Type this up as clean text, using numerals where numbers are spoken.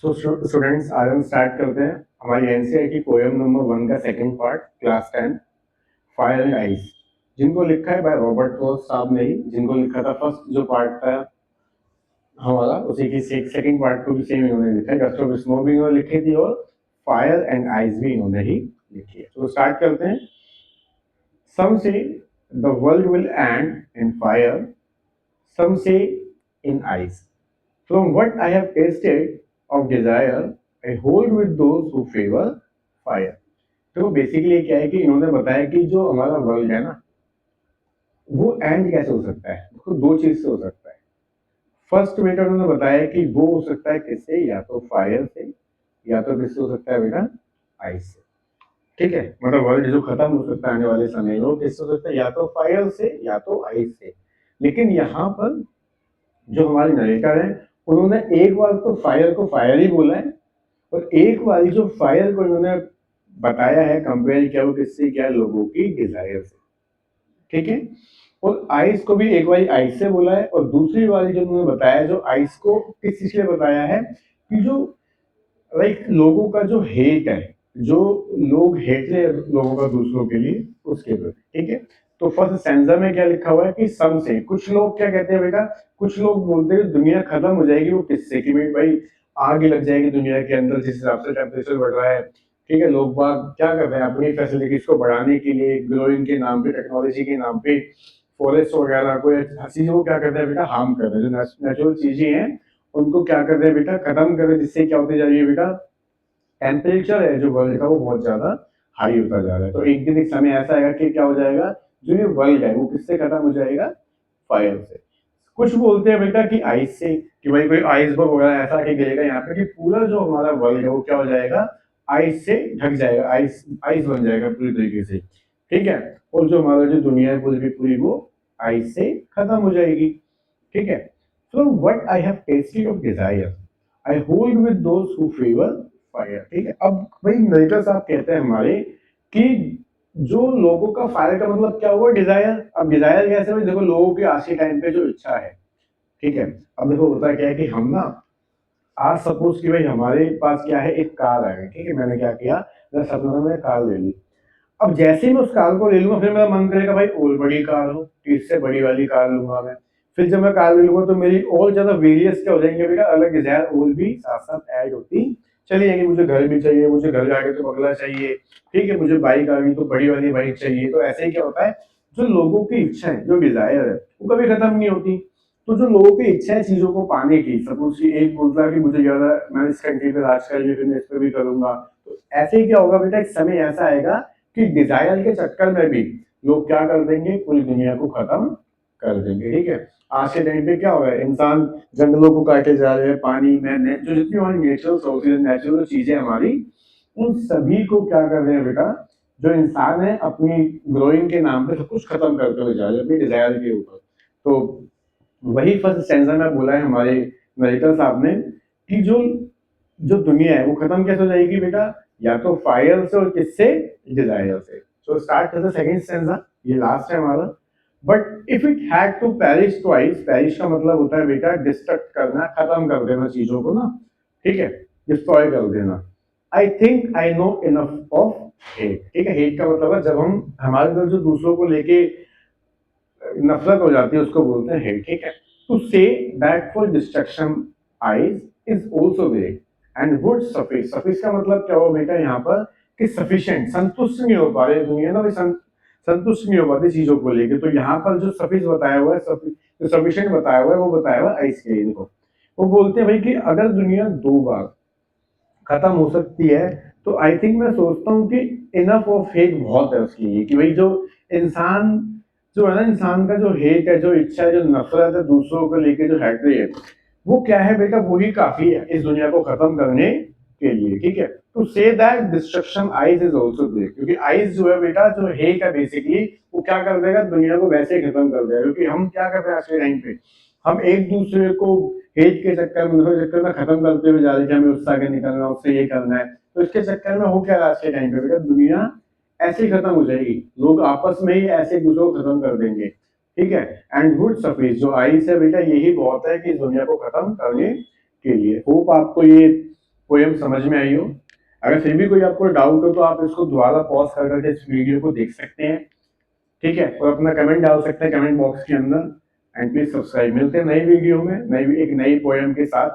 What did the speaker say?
So students आज हम start करते हैं हमारी एनसीईआरटी पोएम नंबर 1 का second part class 10 fire and ice, जिनको लिखा है बाय रॉबर्ट फ्रॉस्ट साहब ने ही, जिनको लिखा था फर्स्ट जो पार्ट था हमारा, उसी की सेकंड पार्ट को भी सेम इन्होंने लिखा है। गस्टो स्नो भी इन्होंने लिखी थी और फायर एंड आइस भी इन्होंने ही लिखी है। तो स्टार्ट करते हैं। सम से the world will and in fire, some say in ice. From what I have tasted of desire, I hold with those who favor fire. तो बेसिकली क्या है कि इन्होंने बताया कि जो हमारा वर्ल्ड है ना, वो एंड कैसे हो सकता है। तो दो चीज से हो सकता है। फर्स्ट बेटा उन्होंने बताया कि वो हो सकता है किससे, या तो फायर से या तो किससे हो सकता है बेटा, आइस से। ठीक है, मतलब वर्ल्ड जो खत्म हो सकता है आने वाले समय में, वो किससे हो सकता है, या तो फायर से या तो आइस से। लेकिन यहाँ पर जो हमारे नरेटर हैं, उन्होंने एक बार तो फायर को फायर ही बोला है, और एक बार जो फायर को इन्होंने बताया है, कंपेयर किया वो किससे, क्या, लोगों की डिजायर से। ठीक है, और आइस को भी एक बार आइस से बोला है, और दूसरी बार जो उन्होंने बताया, जो आइस को किस चीज के लिए बताया है कि जो लाइक लोगों का जो हेट है, जो लोग हेट ले लोगों का दूसरों के लिए, उसके प्रति। ठीक है, तो फर्स्ट स्टैंजा में क्या लिखा हुआ है कि सम से, कुछ लोग क्या कहते हैं बेटा, कुछ लोग बोलते हैं दुनिया खत्म हो जाएगी, वो किससे, कि भाई आग लग जाएगी दुनिया के अंदर जिस हिसाब से टेम्परेचर बढ़ रहा है। ठीक है, लोग बाग क्या कर रहे हैं, अपनी फैसिलिटीज को बढ़ाने के लिए, ग्रोइंग के नाम पे, टेक्नोलॉजी के नाम पे, फॉरेस्ट वगैरह को, हर चीजों को क्या करते हैं बेटा, हार्म कर रहे हैं। जो नेचुरल चीजें हैं उनको क्या कर रहे हैं बेटा, खत्म कर रहे हैं, जिससे क्या होती जा रही है बेटा, टेम्परेचर है जो वर्ल्ड का वो बहुत ज्यादा हाई होता जा रहा है। तो एक दिन एक समय ऐसा आएगा कि क्या हो जाएगा, जो ये वर्ल्ड है वो किससे खत्म हो जाएगा, फायर से। कुछ बोलते हैं बेटा कि आइस से, कि भाई कोई आइसबर्ग वगैरह ऐसा कि गिरेगा यहाँ पे कि पूरा जो हमारा वर्ल्ड है वो क्या हो जाएगा, आइस से ढक जाएगा, आइस आइस बन जाएगा पूरी तरीके से। ठीक है, और जो हमारा जो दुनिया है पूरी की पूरी वो आइस से खत्म हो जाएगी। ठीक है, so what I have tested of desire, I hold with those who favour fire. ठीक है, अब भाई नरेटर साहब कहते हैं हमारे कि जो लोगों का फायर का मतलब क्या हुआ, डिजायर। अब डिजायर कैसे भाई, देखो लोगों की आज के टाइम पे जो इच्छा है। ठीक है, अब देखो होता क्या है कि हम ना, आज सपोज कि भाई हमारे पास क्या है, एक कार आ गई। ठीक है, मैंने क्या किया, मैं सपने में कार ले ली। अब जैसे ही मैं उस कार को ले लूंगा, फिर मेरा मन करेगा भाई और बड़ी कार हो, तो इससे बड़ी वाली कार लूंगा मैं। फिर जब मैं कार ले लूंगा तो मेरी और ज्यादा वेरियस क्या हो जाएंगे बेटा, अलग डिजायर और भी साथ साथ ऐड होती चली जाएंगी। मुझे घर भी चाहिए, मुझे घर जाके तो बंगला चाहिए। ठीक है, मुझे बाइक आ गई तो बड़ी वाली बाइक चाहिए। तो ऐसे ही क्या होता है, जो लोगों की इच्छा है, जो डिजायर है, वो कभी खत्म नहीं होती। तो जो लोगों की इच्छा है चीजों को पाने की, सपोज कि एक बोलता है कि मुझे ज्यादा, मैं इस कंट्री पे राज कर लिया, फिर मैं इस पे भी करूंगा। तो ऐसे ही क्या होगा बेटा, एक समय ऐसा आएगा कि डिजायर के चक्कर में भी लोग क्या कर देंगे, पूरी दुनिया को खत्म कर देंगे। ठीक है, आज के टाइम पे क्या हो रहा है, इंसान जंगलों को काटे जा रहे हैं, पानी में जो जितनी हमारी नेचुरल सोर्सेज, नेचुरल चीजें हमारी, उन सभी को क्या कर रहे हैं बेटा, जो इंसान है अपनी ग्रोइंग के नाम पे सब कुछ खत्म करते हुए जा रहे हैं अपनी डिजायर के ऊपर। तो वही फर्स्ट स्टैंजा में बोला है हमारे नरेटर साहब ने कि जो जो दुनिया है वो खत्म कैसे हो जाएगी बेटा, या तो फायर से और किससे, डिजायर से। सो स्टार्ट करते सेकंड स्टैंजा, ये लास्ट है हमारा। But if it had to perish twice, perish का मतलब होता है बेटा डिस्ट्रक्ट करना, खत्म कर देना चीजों को ना। ठीक है, डिस्ट्रॉय कर देना। I think I know enough of hate. ठीक है, हेट का मतलब है जब हम हमारे अंदर जो दूसरों को लेके नफरत हो जाती है, उसको बोलते हैं हेट। ठीक है, to say that for destruction eyes is also great and would suffice. Suffice का मतलब क्या हुआ बेटा यहाँ पर, कि सफिशिएंट, संतुष्ट नहीं हो पा रही दुनिया ना, संतुष्ट नहीं हो पाती चीजों को लेके। तो यहाँ पर जो सफिश बताया हुआ है, जो सफिशिएंट बताया हुआ है, वो बताया हुआ है आइस के लिए। देखो वो बोलते हैं भाई कि अगर दुनिया दो बार खत्म हो सकती है, तो आई थिंक मैं सोचता हूँ कि इनफ ऑफ हेट बहुत है उसके लिए, कि भाई जो इंसान, जो है ना, इंसान का जो हेट है, जो इच्छा है, जो नफरत है दूसरों को लेके, जो हैट्री है, वो क्या है बेटा, वही काफी है इस दुनिया को खत्म करने के लिए। ठीक है, to say that destruction eyes is also great, क्योंकि आइज जो है बेटा, जो हेट है बेसिकली, वो क्या कर देगा, दुनिया को वैसे ही खत्म कर देगा। क्योंकि हम क्या कर रहे हैं आज के टाइम पे, हम एक दूसरे को हेट के चक्कर में, नफरत के चक्कर में खत्म करते हुए जा रहे हैं कि हमें उससे आगे निकलना, उससे ये करना है। तो इसके चक्कर में हो क्या रहा है आज के टाइम पे बेटा, दुनिया ऐसे ही खत्म हो जाएगी, लोग आपस में ही ऐसे एक दूसरे को खत्म कर देंगे। ठीक है, एंड वुड सफिश, जो आइस है बेटा, यही बहुत है कि इस दुनिया को खत्म करने के लिए। होप आपको ये पोएम समझ में आई हो। अगर फिर भी कोई आपको डाउट हो तो आप इसको दोबारा पॉज कर करके इस वीडियो को देख सकते हैं, ठीक है, और अपना कमेंट डाल सकते हैं कमेंट बॉक्स के अंदर। And please subscribe. मिलते हैं नई वीडियो में एक नई पोएम के साथ।